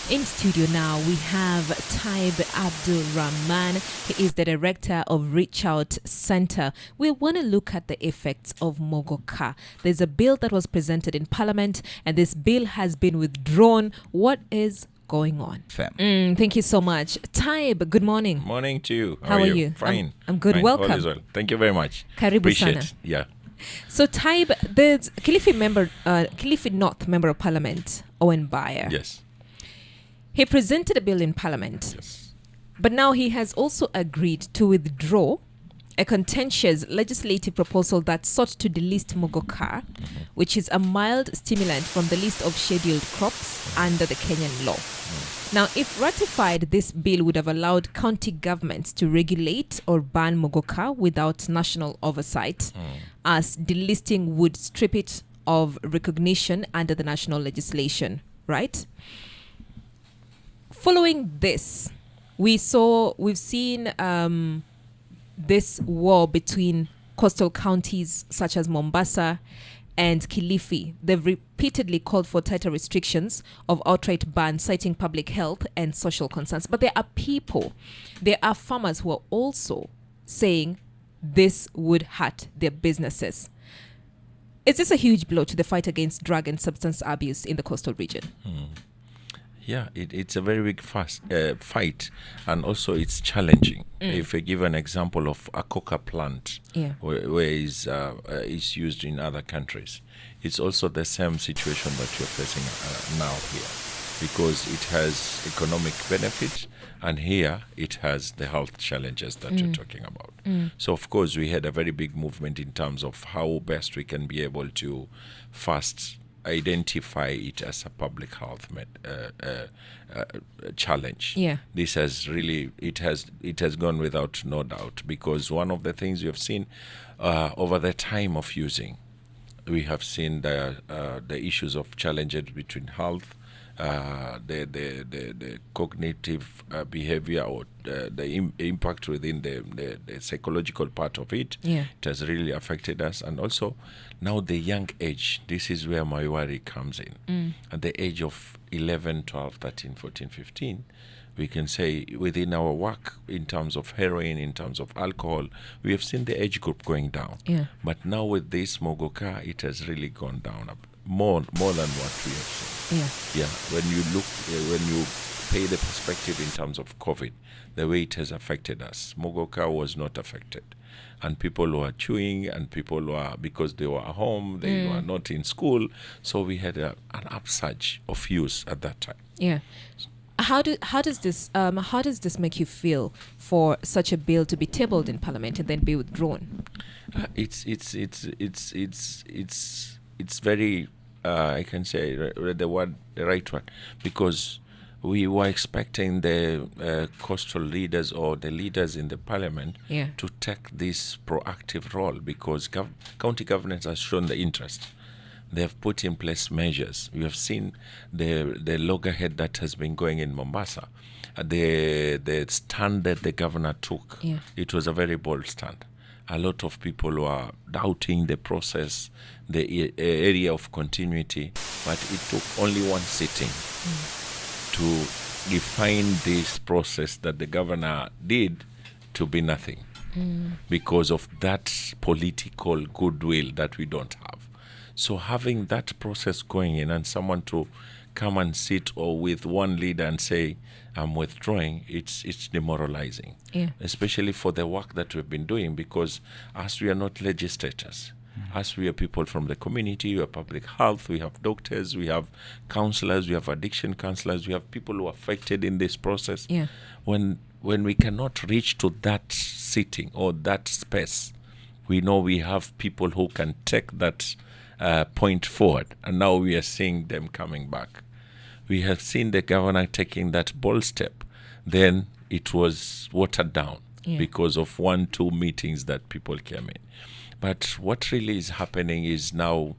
In studio now, we have Taib Abdulrahman. He is the director of Reach Out Center. We want to look at the effects of Muguka. There's a bill that was presented in Parliament, and this bill has been withdrawn. What is going on? Thank you so much. Taib, good morning. Morning to you. How are you? Fine. I'm good. Fine. Welcome. All is well. Thank you very much. Karibu Appreciate sana. it. Yeah. So Taib, there's Kilifi North Member of Parliament, Owen Bayer. Yes. He presented a bill in Parliament. Yes. But now he has also agreed to withdraw a contentious legislative proposal that sought to delist Muguka, which is a mild stimulant from the list of scheduled crops under the Kenyan law. Now, if ratified, this bill would have allowed county governments to regulate or ban Muguka without national oversight, as delisting would strip it of recognition under the national legislation, right? Following this, we've seen this war between coastal counties such as Mombasa and Kilifi. They've repeatedly called for tighter restrictions of outright ban, citing public health and social concerns. But there are farmers who are also saying this would hurt their businesses. Is this a huge blow to the fight against drug and substance abuse in the coastal region? Yeah, it's a very big fight, and also it's challenging. If I give an example of a coca plant, where is used in other countries, it's also the same situation that you're facing now here, because it has economic benefit, and here it has the health challenges that you're talking about. So of course we had a very big movement in terms of how best we can be able to first identify it as a public health challenge. This has really it has gone without no doubt, because one of the things we have seen over the time of using, we have seen the issues of challenges between health, the cognitive behavior, or the impact within the psychological part of it. It has really affected us. And also now the young age, this is where my worry comes in. At the age of 11, 12, 13, 14, 15, we can say within our work in terms of heroin, in terms of alcohol, we have seen the age group going down. But now with this Muguka, it has really gone down more than what we have seen. When you pay the perspective in terms of COVID, the way it has affected us, Muguka was not affected, and people were chewing, and people were, because they were at home, they were not in school, so we had an upsurge of use at that time. How does this make you feel for such a bill to be tabled in Parliament and then be withdrawn? It's very, I can say the right one, because we were expecting the coastal leaders or the leaders in the Parliament to take this proactive role, because county governments have shown the interest. They have put in place measures. We have seen the loggerhead that has been going in Mombasa. The stand that the governor took, it was a very bold stand. A lot of people were doubting the process, the area of continuity, but it took only one sitting to define this process that the governor did to be nothing, because of that political goodwill that we don't have. So having that process going in, and someone to come and sit or with one leader and say, I'm withdrawing, it's demoralizing, especially for the work that we've been doing, because as we are not legislators, as we are people from the community, we have public health, we have doctors, we have counselors, we have addiction counselors, we have people who are affected in this process. When we cannot reach to that sitting or that space, we know we have people who can take that point forward, and now we are seeing them coming back. We have seen the governor taking that bold step, then it was watered down because of 1-2 meetings that people came in. But what really is happening is now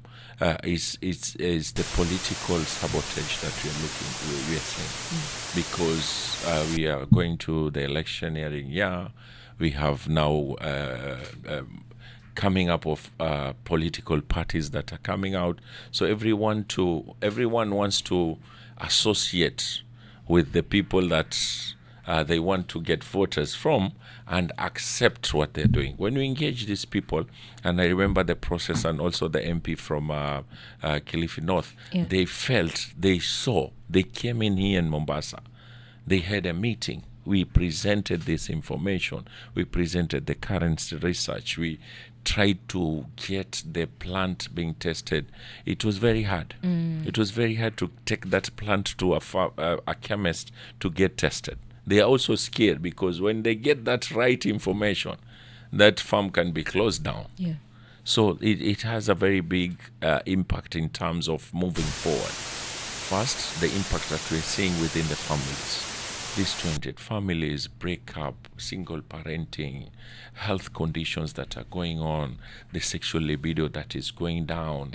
is the political sabotage that we are seeing, because we are going to the electioneering year. We have now coming up of political parties that are coming out. So everyone wants to associate with the people that they want to get voters from and accept what they're doing. When we engage these people, and I remember the process and also the MP from Kilifi North, they felt, they saw, they came in here in Mombasa. They had a meeting. We presented this information. We presented the current research. We tried to get the plant being tested. It was very hard. It was very hard to take that plant to a chemist to get tested. They are also scared because when they get that right information, that farm can be closed down. Yeah. So it has a very big impact in terms of moving forward. First, the impact that we're seeing within the families. Disjointed families, breakup, single parenting, health conditions that are going on, the sexual libido that is going down,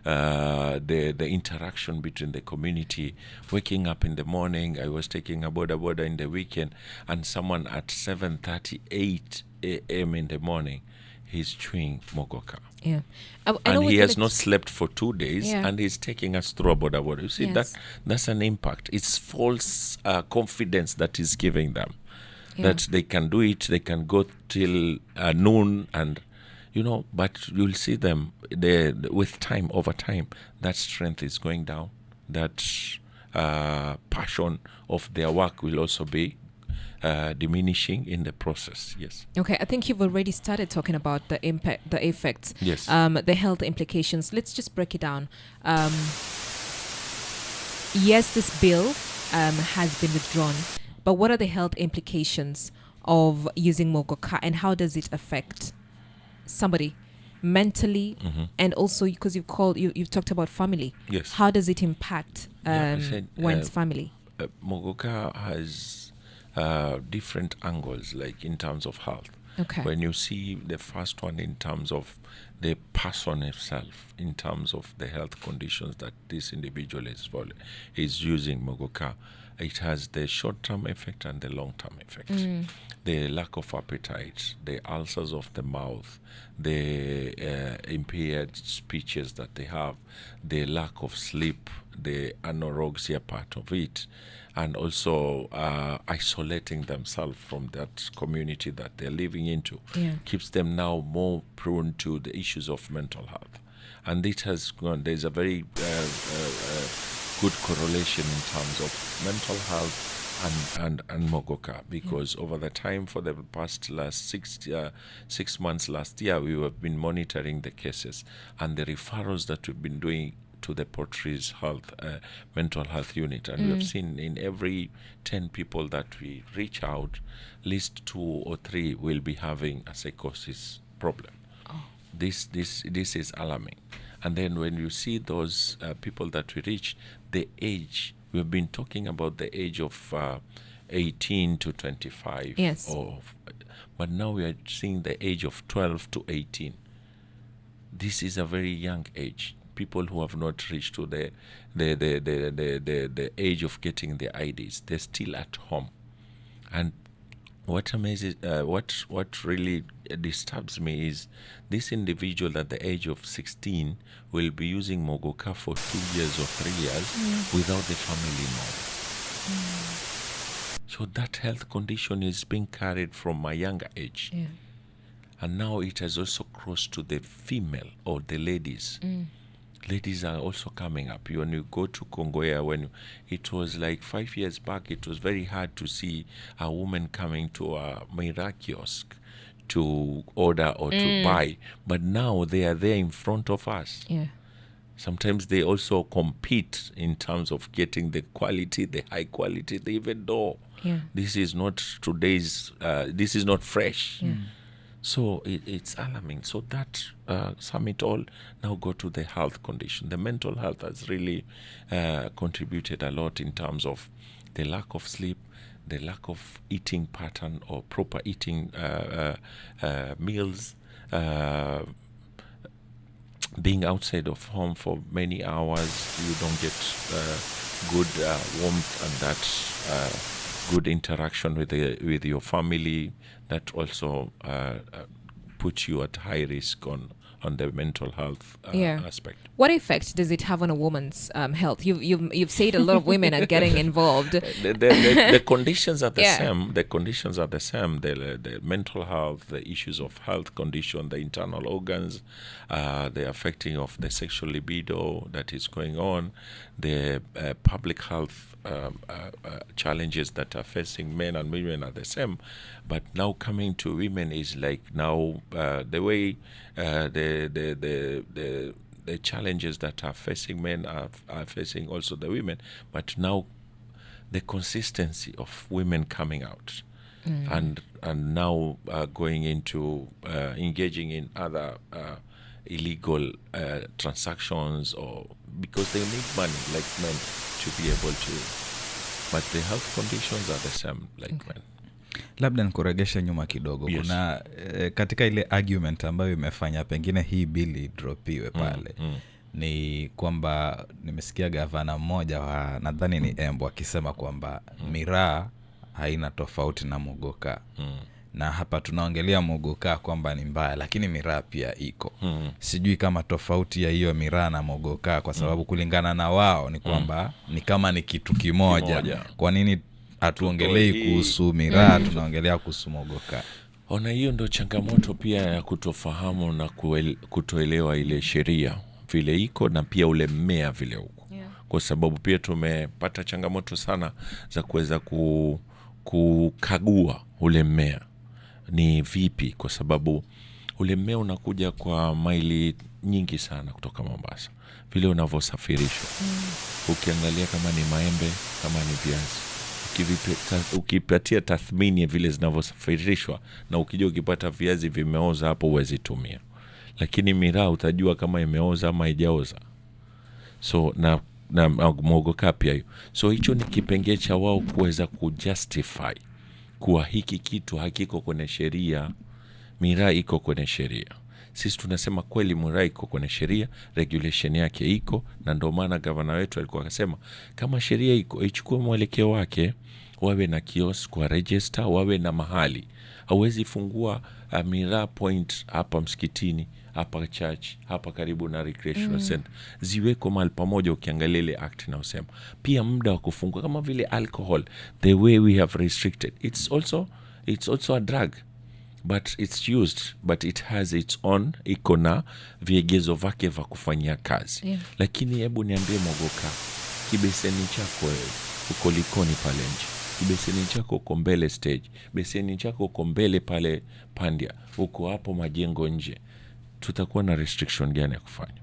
the interaction between the community. Waking up in the morning, I was taking a boda in the weekend, and someone at 7:38 a.m. in the morning, he's chewing Muguka. Yeah. And he has not slept for 2 days, and he's taking us through a boda. You see, that's an impact. It's false confidence that is giving them, that they can do it, they can go till noon, and but you'll see them with time, over time, that strength is going down. That passion of their work will also be diminishing in the process. Yes. Okay, I think you've already started talking about the impact, the effects, yes, the health implications. Let's just break it down. Yes, this bill has been withdrawn, but what are the health implications of using Muguka, and how does it affect somebody mentally, and also because you've talked about family? Yes. How does it impact one's family? Muguka has different angles, like in terms of health. Okay. When you see the first one in terms of the person himself, in terms of the health conditions that this individual is using Muguka, it has the short-term effect and the long-term effect. The lack of appetite, the ulcers of the mouth, the impaired speeches that they have, the lack of sleep, the anorexia part of it, and also isolating themselves from that community that they're living into, keeps them now more prone to the issues of mental health. And it has gone, there's a very good correlation in terms of mental health and Muguka, because over the time, for the past last 6 months last year, we have been monitoring the cases and the referrals that we've been doing to the Portree's mental health unit, and we have seen in every 10 people that we reach out, at least 2 or 3 will be having a psychosis problem. This is alarming. And then when you see those people that we reach, the age, we've been talking about the age of 18 to 25. Yes. But now we are seeing the age of 12 to 18. This is a very young age. People who have not reached to the age of getting their IDs, they're still at home. And what amazes, what really disturbs me is this individual at the age of 16 will be using Muguka for 2 years or 3 years without the family knowing. So that health condition is being carried from a younger age. Yeah. And now it has also crossed to the female or the ladies. Ladies are also coming up. When you go to Kongoya, it was like 5 years back, it was very hard to see a woman coming to a Mira kiosk to order or to buy. But now they are there in front of us. Yeah. Sometimes they also compete in terms of getting the quality, the high quality, even though this is not today's, this is not fresh. Yeah. So it's alarming. So that sum it all, now go to the health condition. The mental health has really contributed a lot in terms of the lack of sleep, the lack of eating pattern or proper eating meals, being outside of home for many hours, you don't get good warmth and that good interaction with your family. That also puts you at high risk on on the mental health aspect. What effect does it have on a woman's health? You've said a lot of women are getting involved. The conditions are the same. The conditions are the same. The mental health, the issues of health condition, the internal organs, the affecting of the sexual libido that is going on, the public health challenges that are facing men and women are the same. But now coming to women is like now the way the challenges that are facing men are facing also the women, but now the consistency of women coming out and now going into engaging in other illegal transactions, or because they need money like men to be able to, but the health conditions are the same like men. Labda nikuregesha nyuma kidogo. Yes. Kuna katika ile argument ambayo imefanya pengine hii bili dropiwe pale ni kwamba nimesikia gavana mmoja wa nadhani ni Embu akisema kwamba miraa haina tofauti na Muguka. Na hapa tunaongelea Muguka kwamba ni mbaya, lakini miraa pia iko. Sijui kama tofauti ya hiyo miraa na Muguka, kwa sababu kulingana na wao ni kwamba ni kama ni kitu kimoja. Kwa nini hatuongelei kuhusu miraa, tunaongelea kuhusu Muguka? Ona, hiyo ndo changamoto pia ya kutofahamu na kutoelewa ile sheria vile iko na pia ule mmea vile uko. Kwa sababu pia tumepata changamoto sana za kuweza kukagua ule mmea ni vipi, kwa sababu ule mmea unakuja kwa maili nyingi sana kutoka Mombasa, vile unavyosafirishwa. Ukiangalia kama ni maembe, kama ni viazi, ukipatia tathmini ya vile zinavyosafirishwa, na ukija ukipata viazi vimeoza, hapo huwezi tumia. Lakini miraa utajua kama imeoza ama haijaoza. So na Muguka pia hiyo. So hicho ni kipengele cha wao kuweza kujustify kuwa hiki kitu hakiko kwenye sheria, miraa iko kwenye sheria. Sisi tunasema kweli miraa iko kwenye sheria, regulation yake iko, na ndio maana gavana wetu alikuwa akasema kama sheria iko ichukue mwelekeo wake, wawe na kiosk kwa register, wawe na mahali. Hauwezi fungua miraa point hapa msikitini, hapa church, hapa karibu na recreational center. Ziweko mahali pamoja. Ukiangalia ile act na usema pia muda wa kufungua kama vile alcohol, the way we have restricted, it's also a drug, but it's used, but it has its own, iko na viegezo vake vya kufanyia kazi. Lakini hebu niambie Muguka, kibeseni chako uko Likoni pale nje, kibeseni chako uko mbele stage, beseni chako uko mbele pale Pandia, uko hapo majengo nje, tutakuwa na restriction gani ya kufanya?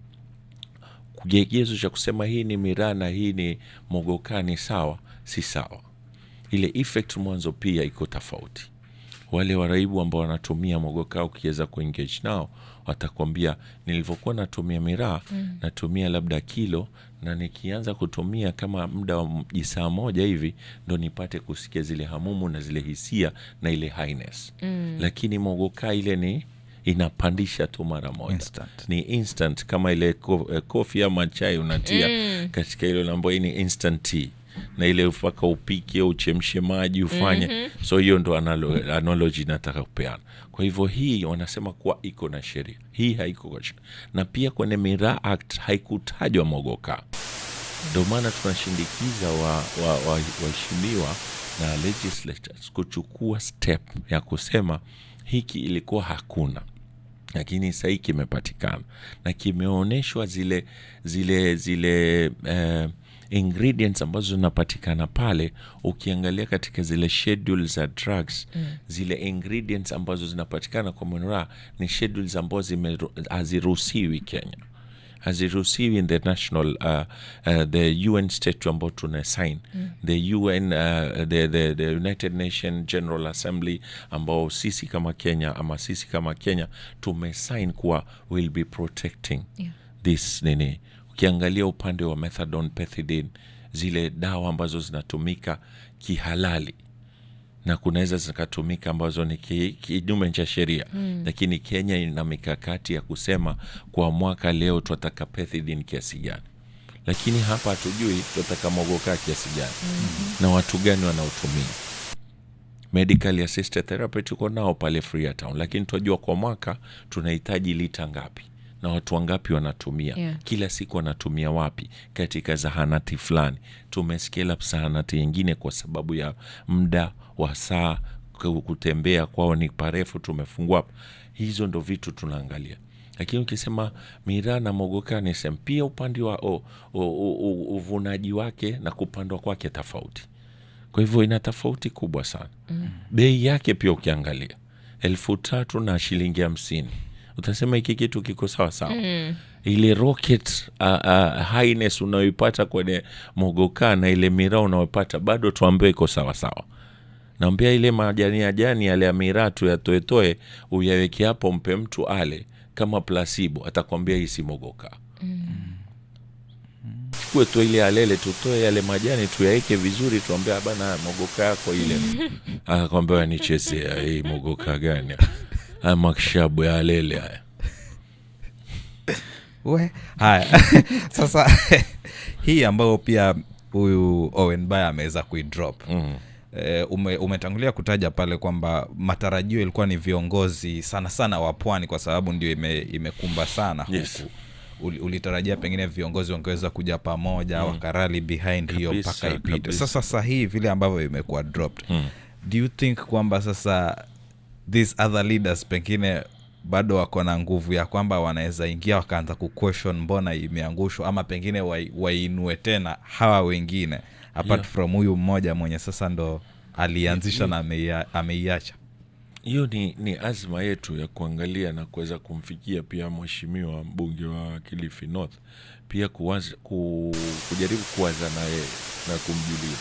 Kugegezo cha kusema hii ni miraa na hii ni Muguka ni sawa, si sawa. Ile effect mwanzo pia iko tofauti. Wale waraibu ambao wanatumia Muguka ukiweza kuengage nao, watakwambia nilivyokuwa natumia miraa, natumia labda kilo, na nikianza kutumia kama muda wa saa moja hivi ndo nipate kusikia zile hamumu na zile hisia na ile highness. Lakini Muguka ile ni inapandisha tu mara moja. Ni instant, kama ile coffee ama chai unatia katika ile ambayo ni instant tea, na ile ufaka upike uchemshe maji ufanye. So hiyo ndo analogy nataka kupeana. Kwa hivyo hii wanasema kuwa iko na sheria, hii haiko kwa sheria. Na pia kwenye Miraa Act haikutajwa Muguka. Ndio maana tunashindikiza waheshimiwa na legislators kuchukua step ya kusema hiki ilikuwa hakuna, lakini sasa hiki kimepatikana na kimeoneshwa zile ingredients ambazo zinapatikana pale. Ukiangalia katika zile schedules za drugs, zile ingredients ambazo zinapatikana kwa miraa ni schedules ambazo haziruhusiwi Kenya, haziruhusiwi in the national the UN statute ambao tuna sign, the UN the United Nations General Assembly ambao sisi kama Kenya tumesign kuwa will be protecting this nini. Ukiangalia upande wa methadone, pethidine, zile dawa ambazo zinatumika kihalali na kunaweza zikatumika ambazo ni kinyume cha sheria, lakini Kenya ina mikakati ya kusema kwa mwaka leo tutataka pethidine kiasi gani, lakini hapa hatujui tutataka Muguka kiasi gani na watu gani wanaotumia. Medical assisted therapy tuko nao pale Freetown, lakini tunajua kwa mwaka tunahitaji lita ngapi na watu wangapi wanatumia, kila siku wanatumia wapi, katika zahanati fulani. Tumescale up zahanati nyingine kwa sababu ya muda wa saa, kutembea kwao ni parefu, tumefungua. Hizo ndo vitu tunaangalia. Lakini ukisema miraa na mogoka ni same, pia upande wa uvunaji wake na kupandwa kwake tofauti. Kwa hivyo ina tofauti kubwa sana. Bei yake pia ukiangalia 3,000 na shilingi 50, utasema hiki kitu kiko sawa sawa. Ile rocket highness unayoipata kwenye mogoka na ile miraa unayopata bado tuambie iko sawa sawa. Naambia ile majani yale ya miraa tu yatoetoe uyaweke hapo, mpe mtu ale kama placebo, atakwambia hii si mogoka. Chukue tu ile alele, tutoe yale majani tuyaeke vizuri, tuambie bana mogoka yako ile. Akakwambia nichezea hii mogoka gani? Makshabu ya alele haya. Haya. Sasa hii ambayo pia huyu Owen Baya ameweza kuidrop. Umetangulia kutaja pale kwamba matarajio ilikuwa ni viongozi sana sana wa pwani, kwa sababu ndio imekumba sana huku. Ulitarajia pengine viongozi wangeweza kuja pamoja, wakarali behind hiyo mpaka ipite. Sasa hii vile ambavyo imekuwa dropped, do you think kwamba sasa these other leaders pengine bado wako na nguvu ya kwamba wanaweza ingia wakaanza kuquestion mbona imeangushwa, ama pengine wainue tena hawa wengine apart from huyu mmoja mwenye sasa ndo alianzisha na ameiacha? Hiyo ni azma yetu ya kuangalia na kuweza kumfikia pia mheshimiwa mbunge wa Kilifi North, pia kujaribu kuwaza naye na kumjulia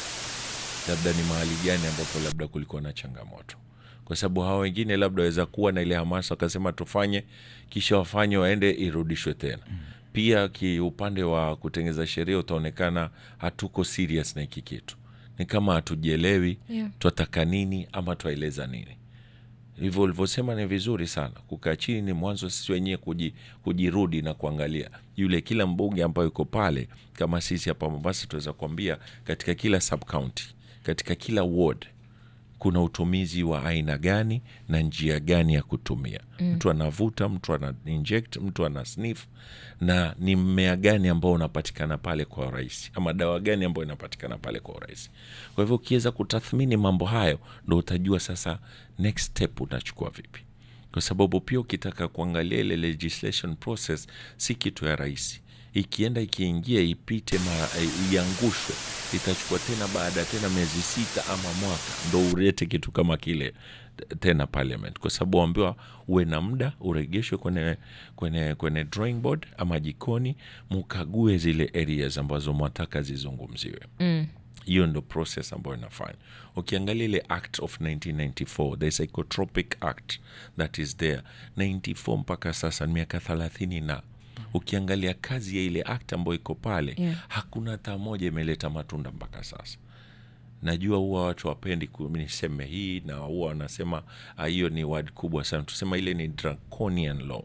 labda ni mahali gani ambapo labda kulikuwa na changamoto, kwa sababu hao wengine labda waweza kuwa na ile hamasa wakasema tufanye, kisha wafanye waende irudishwe tena. Pia kiupande wa kutengeza sheria utaonekana hatuko serious na hiki kitu, ni kama hatujielewi tutataka nini ama tueleza nini. Hivyo ulivyosema ni vizuri sana, kukaa chini ni mwanzo sisi wenyewe kujirudi na kuangalia yule kila mbunge ambaye yuko pale. Kama sisi hapa Mombasa tuweza kuambia katika kila sub county, katika kila ward kuna utumizi wa aina gani na njia gani ya kutumia. Mtu anavuta, mtu ana inject, mtu ana sniff, na ni mmea gani ambao unapatikana pale kwa urahisi, ama dawa gani ambayo inapatikana pale kwa urahisi. Kwa hivyo ukiweza kutathmini mambo hayo, ndio utajua sasa next step utachukua vipi. Kwa sababu pia ukitaka kuangalia ile legislation process si kitu ya rahisi. Ikiingia ipite iangushwe, itachukua tena baada tena miezi 6 ama mwaka ndo urete kitu kama kile tena parliament, kwa sababu ambiwa uwe na muda uregeshwe kwenye drawing board ama jikoni, mukague zile areas ambazo mwataka zizungumziwe. Hiyo ndo process ambayo inafanya. Ukiangalia ile Act of 1994, the Psychotropic Act that is there 94 mpaka sasa miaka 30 na ukiangalia kazi ya ile act ambayo iko pale, hakuna hata moja imeleta matunda mpaka sasa. Najua huwa watu wapendi niseme hii, na huwa wanasema hiyo ni word kubwa sana. Tusema ile ni draconian law.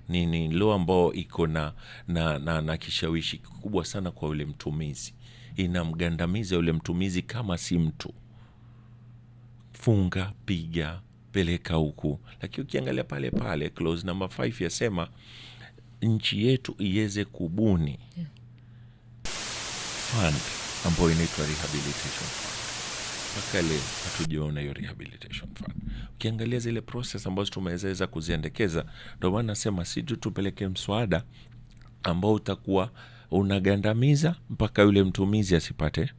Ni law ambao iko na kishawishi kubwa sana kwa ule mtumizi. Inamgandamiza ule mtumizi kama si mtu. Funga, piga, peleka huku. Lakini ukiangalia pale clause number 5 yasema nchi yetu iweze kubuni fund ambayo inaitwa rehabilitation fund. Mpaka leo hatujaona hiyo rehabilitation fund. Ukiangalia zile process ambazo tumeweza kuziendekeza, ndio maana nasema si tu tupeleke mswada ambao utakuwa unagandamiza mpaka yule mtumizi asipate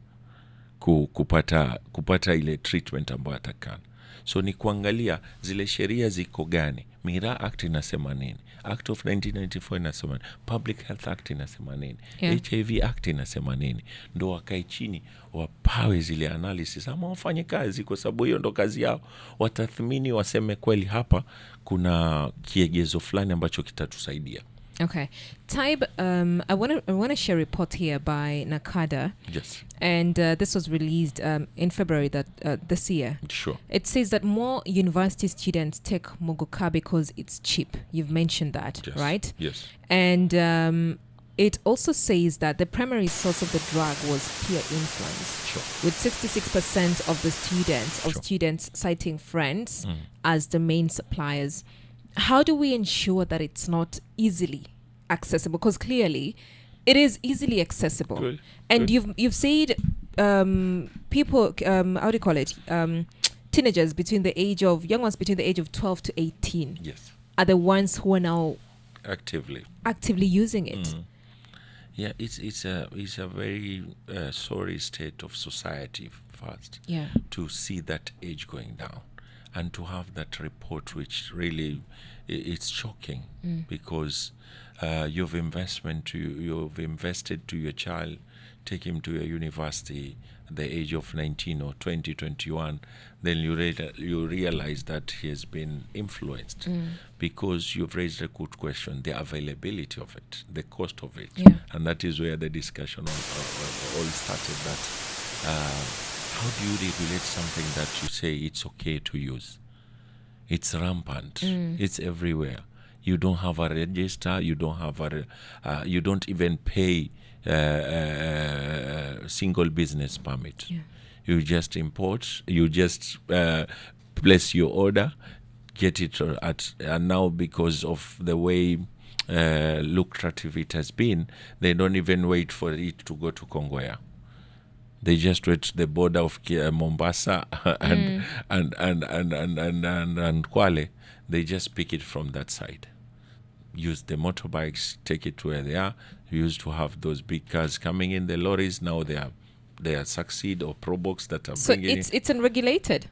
kupata ile treatment ambayo atakana. So ni kuangalia zile sheria ziko gani. Miraa Act inasema nini? Act of 1994 inasema nini? Public Health Act inasema nini? HIV Act inasema nini? Ndo wakae chini wapawe zile analysis ama wafanye kazi, kwa sababu hiyo ndo kazi yao. Watathmini, waseme kweli hapa kuna kiegezo fulani ambacho kitatusaidia. Okay. Taib, I want to share a report here by Nakada. Yes. And this was released in February this year. Sure. It says that more university students take Muguka because it's cheap. You've mentioned that, yes. Right? Yes. And it also says that the primary source of the drug was peer influence. Sure. With 66% of the students citing friends as the main suppliers. how do we ensure that it's not easily accessible? Because clearly it is easily accessible. Good. And Good. you've said people, how do you call it? Teenagers young ones between the age of 12 to 18 Yes. are the ones who are now actively using it. Yeah, it's a very sorry state of society first. Yeah. To see that age going down, and to have that report, which really it's shocking, because you've invested to your child, take him to a university at the age of 19 or 20, 21, then you realize that he has been influenced, because you've raised a good question, the availability of it, the cost of it. Yeah. And that is where the discussion all started, that how do you regulate something that you say it's okay to use? It's rampant. It's everywhere. You don't have a register. You don't have you don't even pay single business permit. Yeah. You just import. You just place your order, get it and now, because of the way lucrative it has been, they don't even wait for it to go to Kongoya. They just wait the border of Mombasa and Kwale. They just pick it from that side. Use the motorbikes, take it to where they are. We used to have those big cars coming in, the lorries. Now they are Succeed or Probox that are bringing So it's unregulated.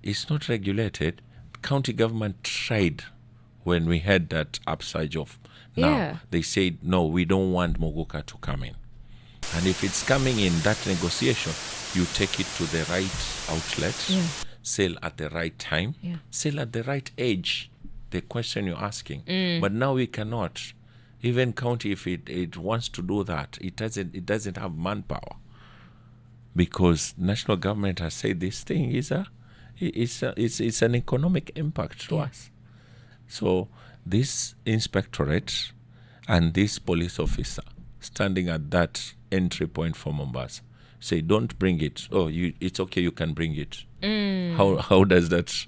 It's not regulated. County government tried when we had that upsurge of now. Yeah. They said, no, we don't want Muguka to come in. And if it's coming in that negotiation, you take it to the right outlet, sell at the right time, sell at the right age, the question you're asking. But now we cannot. Even county, if it wants to do that, it doesn't have manpower, because national government has said this thing is it's an economic impact to us. So this inspectorate and this police officer standing at that entry point for Mombasa say, don't bring it. Oh, it's okay, you can bring it. How does that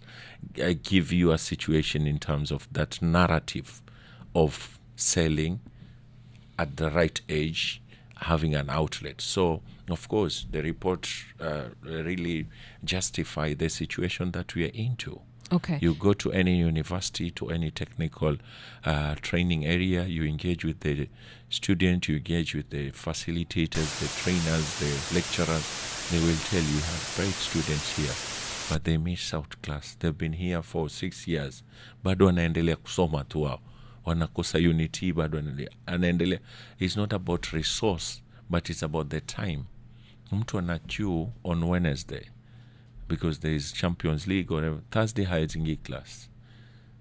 give you a situation in terms of that narrative of selling at the right age, having an outlet? So, of course, the report really justify the situation that we are into. Okay. You go to any university, to any technical training area, you engage with the student, you engage with the facilitators, the trainers, the lecturers. They will tell you have bright students here, but they miss out class. They've been here for 6 years. Bado wanaendelea kusoma tu wao. Wanakosa unity, bado anaendelea. It's not about resource, but it's about the time. Mtu anachew on Wednesday, because there is Champions League or whatever. Thursday hayazingi class.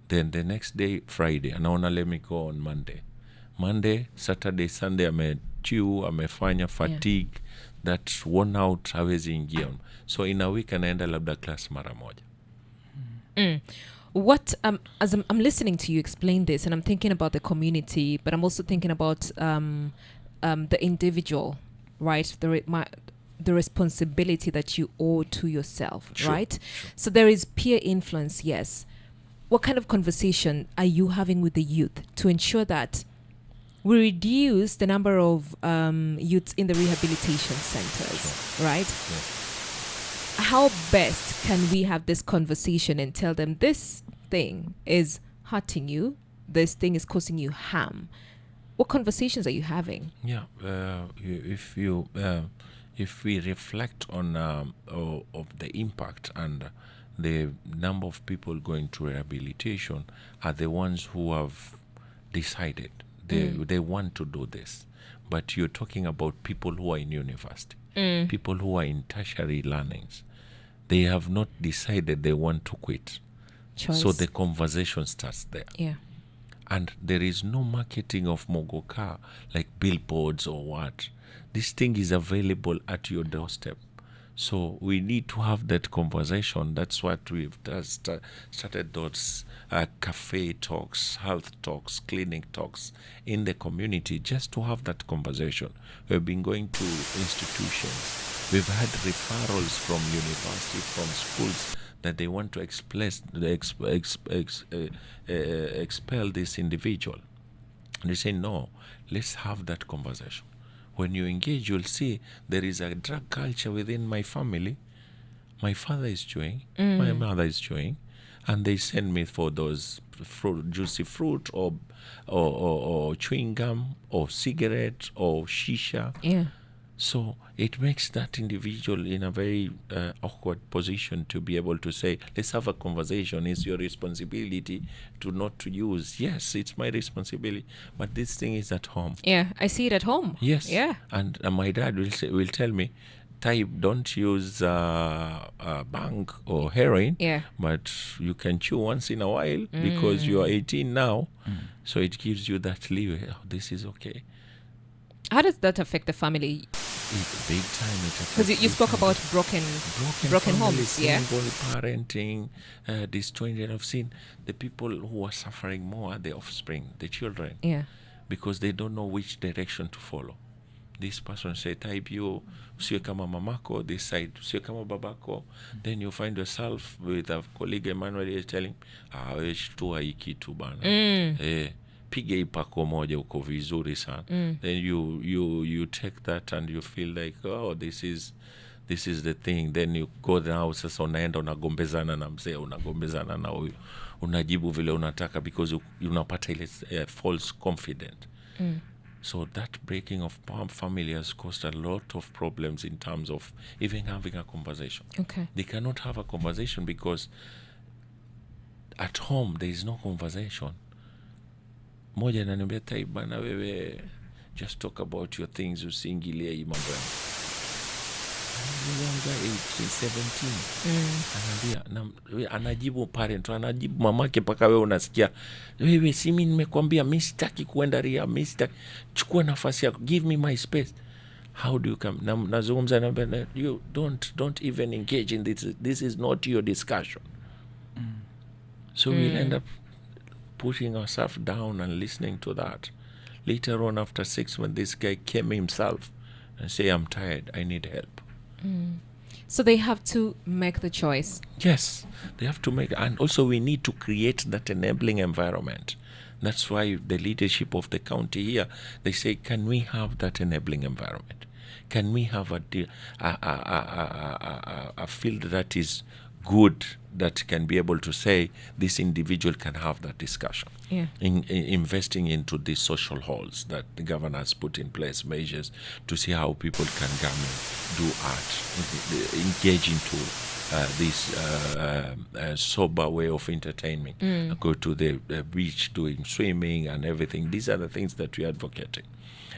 Then the next day, Friday, anaona let me go on Monday, Saturday, Sunday, amechew, amefanya fatigue, that worn out, hawezi ingia. So in a week anaenda labda class mara moja. What as I'm listening to you explain this, and I'm thinking about the community, but I'm also thinking about the individual, right? The responsibility that you owe to yourself, right? Sure. So there is peer influence, yes. What kind of conversation are you having with the youth to ensure that we reduce the number of youths in the rehabilitation centers, right? Yeah. How best can we have this conversation and tell them this thing is hurting you, this thing is causing you harm? What conversations are you having? Yeah, if we reflect on of the impact and the number of people going to rehabilitation are the ones who have decided they want to do this. But you're talking about people who are in university, people who are in tertiary learnings. They have not decided they want to quit. Choice. So the conversation starts there. Yeah. And there is no marketing of Muguka like billboards or what. This thing is available at your doorstep. So we need to have that conversation. That's what we've started those cafe talks, health talks, clinic talks in the community, just to have that conversation. We've been going to institutions. We've had referrals from university, from schools that they want to expel this individual. And they say, no, let's have that conversation. When you engage, you'll see there is a drug culture within my family. My father is chewing, my mother is chewing, and they send me for those juicy fruit or chewing gum or cigarette or shisha. Yeah. So it makes that individual in a very awkward position to be able to say, let's have a conversation. It's your responsibility not to use. Yes, it's my responsibility, but this thing is at home. Yeah, I see it at home. Yes. Yeah. And my dad will tell me, Taib, don't use bang or heroin, but you can chew once in a while because you are 18 now. So it gives you that leeway. Oh, this is okay. How does that affect the family? Big time. Because you spoke about broken homes, single parenting, disjointed. I've seen the people who are suffering more are the offspring, the children, because they don't know which direction to follow. This person say, Taib, you usiwe kama mamako, this side usiwe kama babako. Then you find yourself with a colleague Emmanuel is telling, shtua hii kitu bana. Piga ipako moja uko vizuri sana. Then you take that and you feel like, oh, this is the thing. Then you go now, sasa unaenda unagombezana na mzee, unagombezana na huyu, unajibu vile unataka because unapata ile false confidence. So that breaking of family has caused a lot of problems in terms of even having a conversation. Okay. They cannot have a conversation because at home there is no conversation. Moja ananiambia, Taib bana, wewe just talk about your things, usiingilie hii mambo yangu. Anaambia, anajibu parent, anajibu mamake mpaka wewe unasikia, wewe si mimi nimekwambia mimi sitaki kuenda ria, mimi sitaki, chukua nafasi yako, give me my space. How do you come? Nazungumza na you don't even engage in this is not your discussion. So we'll end up putting ourselves down and listening to that. Later on, after 6 months, this guy came himself and say, I'm tired, I need help. So they have to make the choice. Yes, they have to make, and also we need to create that enabling environment. That's why the leadership of the county here, they say, can we have that enabling environment? Can we have a field that is good, that can be able to say this individual can have that discussion. In investing into these social halls that the governor has put in place measures to see how people can come and do art, engage into this sober way of entertainment, go to the beach doing swimming and everything. These are the things that we are advocating.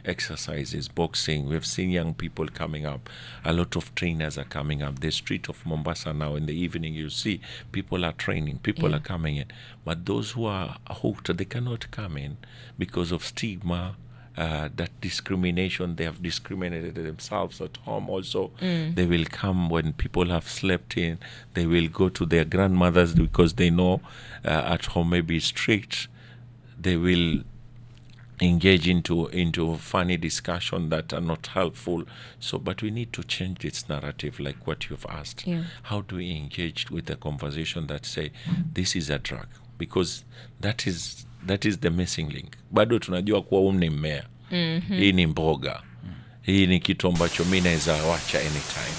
Exercises, boxing. We've seen young people coming up. A lot of trainers are coming up. The street of Mombasa now, in the evening, you see people are training, people are coming in. But those who are hooked, they cannot come in because of stigma, that discrimination. They have discriminated themselves at home also. They will come when people have slept in. They will go to their grandmothers because they know at home may be strict. They will engage into funny discussion that are not helpful. So, but we need to change this narrative, like what you've asked. How do we engage with a conversation that say this is a drug? Because that is the missing link. Bado tunajua kuwa ni mmea. Hii ni mboga. Hii ni kitu ambacho mimi naweza wacha anytime.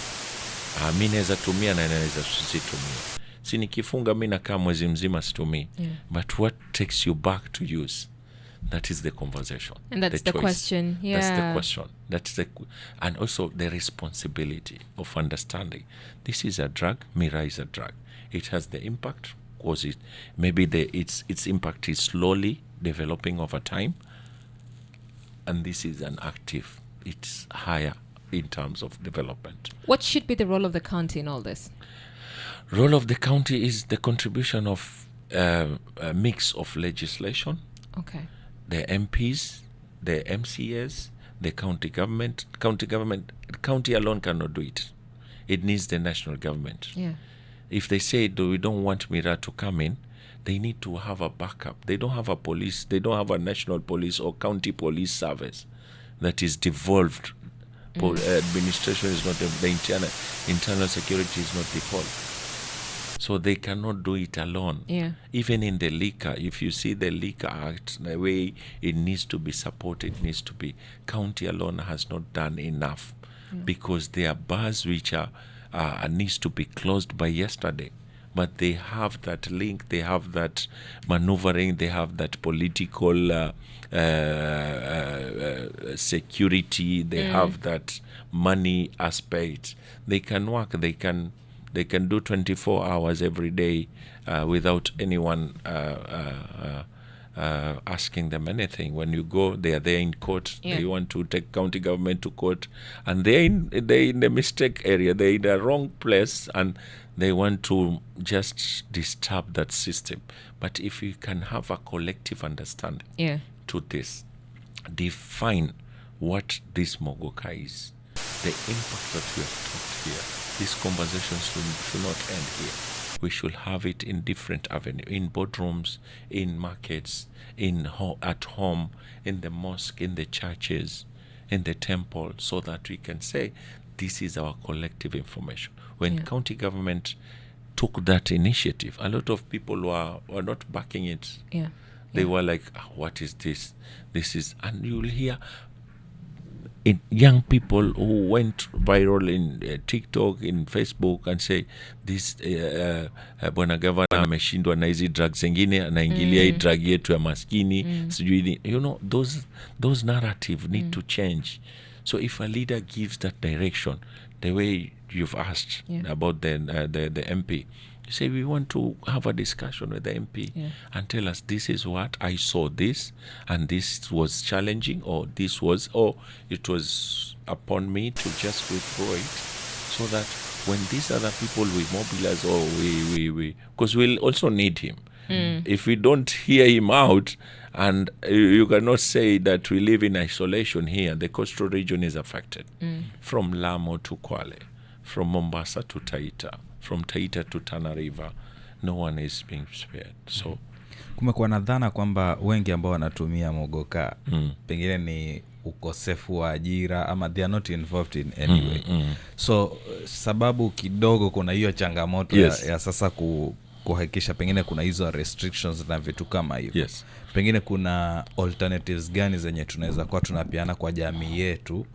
Mimi naweza tumia na naweza situmia. Si nikifunga mimi nakaa mwezi mzima situmii. But what takes you back to use? That is the conversation. And that's the question. That's the question. And also the responsibility of understanding. This is a drug. Mira is a drug. It has the impact. Because maybe its impact is slowly developing over time. And this is an active. It's higher in terms of development. What should be the role of the county in all this? Role of the county is the contribution of a mix of legislation. Okay. The MPs, the MCAs, the county government. County alone cannot do it. It needs the national government. If they say we don't want Mira to come in, they need to have a backup. They don't have a police. They don't have a national police or county police service that is devolved. Administration is not the internal security is not devolved. So they cannot do it alone. Even in the liquor, if you see the Liquor Act, the way it needs to be supported, needs to be, county alone has not done enough, because there are bars which are needs to be closed by yesterday. But they have that link, they have that maneuvering, they have that political security, they have that money aspect. They can work, they can do 24 hours every day without anyone asking them anything. When you go, they are there in court. They want to take county government to court, and they're in the mistake area. They're in the wrong place, and they want to just disturb that system. But if you can have a collective understanding to this, define what this Muguka is, the impact that we have talked here, these conversations should not end here. We should have it in different avenues, in boardrooms, in markets, at home, in the mosque, in the churches, in the temple, so that we can say this is our collective information. When county government took that initiative, a lot of people were not backing it. They were like, what is this? This is, and you'll hear young people who went viral in TikTok, in Facebook, and say this bwana governor ameshindwa na hizi drugs zingine, anaingilia hii drug yetu ya maskini, sijui, those narrative need to change. So if a leader gives that direction, the way you've asked about the MP, you say, we want to have a discussion with the MP and tell us, this is what I saw, this, and this was challenging, or this was, or it was upon me to just withdraw it, so that when these other people we mobilize, or we because we'll also need him. If we don't hear him out, and you cannot say that we live in isolation here. The coastal region is affected, from Lamu to Kwale, from Mombasa to Taita, from Taita to Tana River. No one is being spared. So kumekuwa na dhana kwamba wengi ambao wanatumia Muguka pengine ni ukosefu wa ajira, ama they are not involved in any way. So sababu kidogo kuna hiyo changamoto ya sasa kuhakikisha pengine kuna hizo restrictions na vitu kama hivyo. Pengine kuna alternatives gani zenye tunaweza kuwa tunapiana kwa jamii yetu,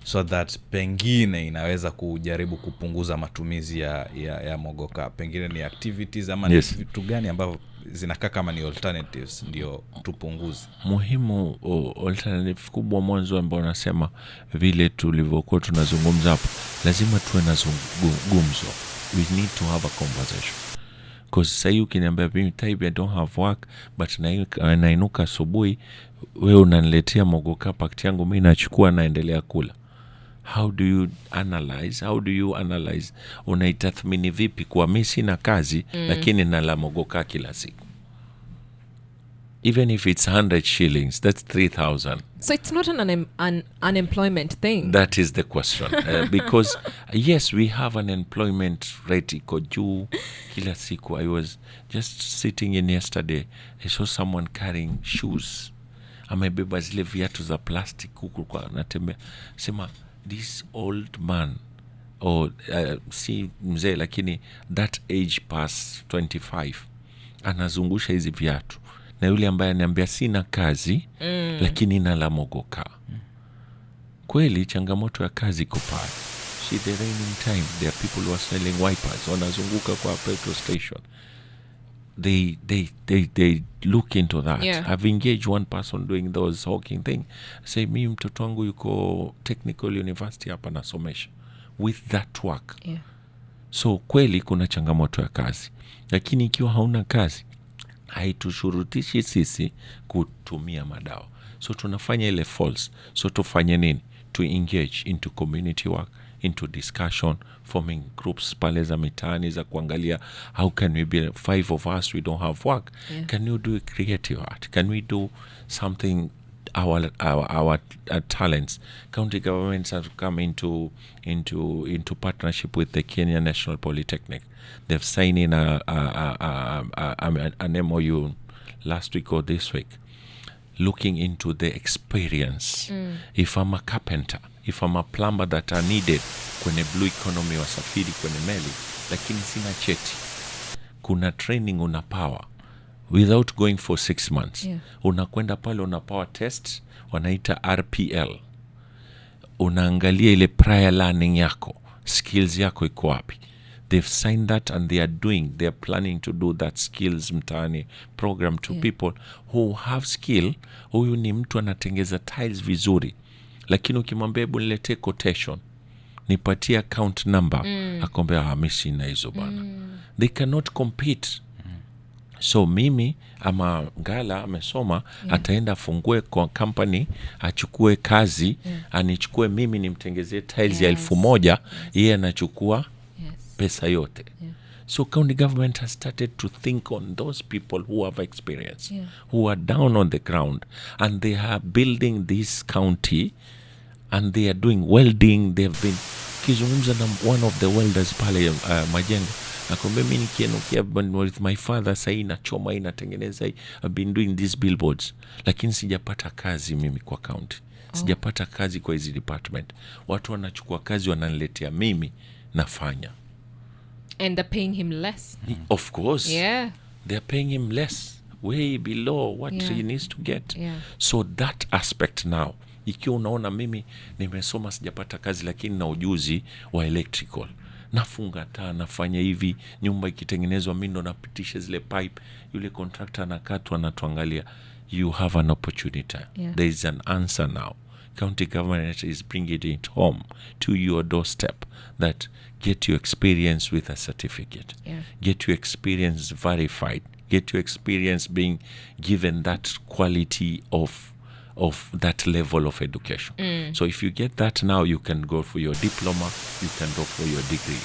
so that pengine inaweza kujaribu kupunguza matumizi ya Muguka? Pengine ni activities ama ni vitu gani ambavyo zinakaa kama ni alternatives ndio tupunguze? Muhimu alternative kubwa mwanzo ambao nasema, vile tulivyokuwa tunazungumza hapo, lazima tuwe na gumzo. We need to have a conversation. Because say ukiniambia mimi Taib, I don't have work, but nainuka asubuhi, wewe unaniletea Muguka pakiti yangu, mimi nachukua naendelea kula. How do you analyze? Unaitathmini vipi kwa mimi sina kazi lakini nala Muguka kila siku? Even if it's 100 shillings, that's 3,000. So it's not an unemployment thing. That is the question. Because yes, we have an employment rate iko juu kila siku. I was just sitting in yesterday, I saw someone carrying shoes. Amebeba zile viatu za plastic huku kwa natembea. Sema, this old man, or si mzee lakini that age past 25, anazungusha hizi viatu. Na yule ambaye ananiambia sina kazi lakini nala Muguka. Kweli changamoto ya kazi iko pale. See, the raining time, there are people who are selling wipers, wanazunguka kwa petrol station. They look into that. I've engaged one person doing those hawking thing. Say, mimi mtoto wangu yuko Technical University hapa nasomesha with that work. So kweli kuna changamoto ya kazi. Lakini ikiwa hauna kazi, haitushurutishi sisi kutumia madawa. So tunafanya ile false. So tufanye nini? To engage into community work, into discussion, forming groups pale za mitaani za kuangalia how can we be 5 of us, we don't have work. Can you do creative art? Can we do something, our talents? County governments have come into partnership with the Kenya National Polytechnic. They've signed in an MOU last week or this week, looking into the experience. If I'm a carpenter, if I'm a plumber that are needed kwenye blue economy, wasafiri kwenye meli, lakini sina cheti, kuna training unapawa without going for 6 months. Unakwenda pale unapawa test wanaita RPL, unaangalia ile prior learning yako, skills yako iko wapi. They've signed that and they are planning to do that skills mtaani program to people who have skill. Huyu ni mtu anatengeza tiles vizuri, lakini ukimwambia hebu niletee quotation, nipatie account number, akwambia mimi sina hizo bana. They cannot compete. So mimi ama Ngala amesoma, ataenda afungue kwa company, achukue kazi, anichukue mimi nimtengezee tiles ya 1,000, yeye anachukua pesa yote. So county government has started to think on those people who have experience, who are down on the ground, and they are building this county, and they are doing welding. They have been kizungumza na one of the welders pale Majengo, akwambia mimi nikienda with my father sasa nachoma inatengeneza. I've been doing these billboards, lakini sijapata kazi mimi kwa county. Sijapata kazi kwa hizi department. Watu wanachukua kazi wananiletea mimi nafanya. And they're paying him less. Of course. Yeah. They're paying him less, way below what he needs to get. So that aspect now, ikiwa unaona mimi nimesoma sijapata kazi lakini na ujuzi wa electrical, nafunga taa, nafanya hivi, nyumba ikitengenezwa mimi ndo napitisha zile pipe, yule contractor anakatwa na tuangalia, you have an opportunity. There is an answer now. County government is bringing it home to your doorstep, that get your experience with a certificate, get your experience verified, get your experience being given that quality of that level of education. So if you get that now, you can go for your diploma, you can go for your degree.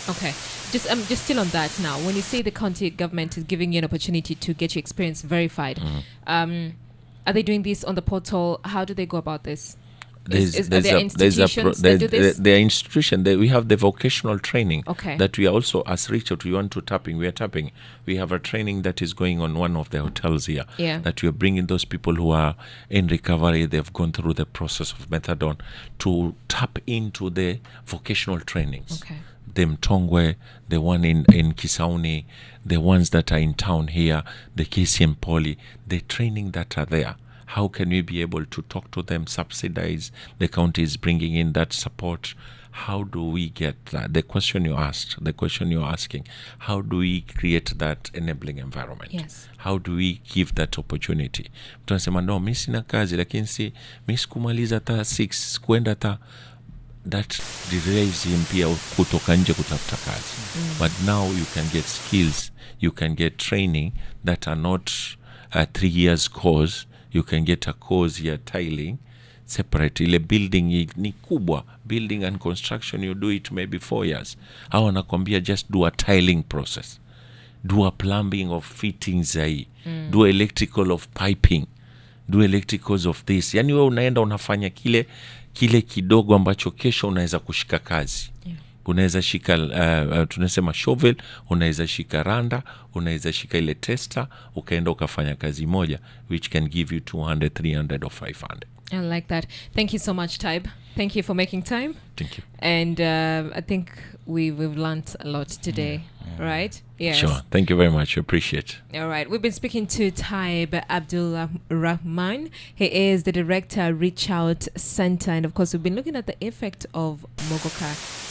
Okay. Just still on that now. When you say the county government is giving you an opportunity to get your experience verified, are they doing this on the portal? How do they go about this? Are there institutions that do this? There are institutions. We have the vocational training that we are also, as Reachout, we want to tapping. We are tapping. We have a training that is going on one of the hotels here. That we are bringing those people who are in recovery. They've gone through the process of methadone to tap into the vocational trainings. The Mtongwe, the one in Kisauni, the ones that are in town here, the KCM Poly, the training that are there. How can we be able to talk to them, subsidize? The county is bringing in that support. How do we get that? The question you asked, the question you're asking, how do we create that enabling environment? How do we give that opportunity? Tunasema no, mimi sina kazi, lakini mimi sikumaliza ta 6 kwenda ta, that derives him pia kutoka nje kutafuta kazi. But now you can get skills, you can get training that are not a 3 years course. You can get a course here, tiling, separate. Ile building ni kubwa, building and construction, you do it maybe 4 years. Au wanakwambia just do a tiling process, do a plumbing of fittings do electrical of piping, do electricals of this. Yani wewe unaenda unafanya kile kidogo ambacho kesho unaweza kushika kazi. Unaweza shika tunasema shovel, unaweza shika randa, unaweza shika ile tester, ukaenda ukafanya kazi moja, which can give you 200, 300 or 500. I like that. Thank you so much, Taib. Thank you for making time. Thank you. And I think we've learned a lot today, right? Yes. Sure. Thank you very much. Appreciate it. All right. We've been speaking to Taib Abdulrahma. He is the director, Reach Out Center. And of course, we've been looking at the effect of Muguka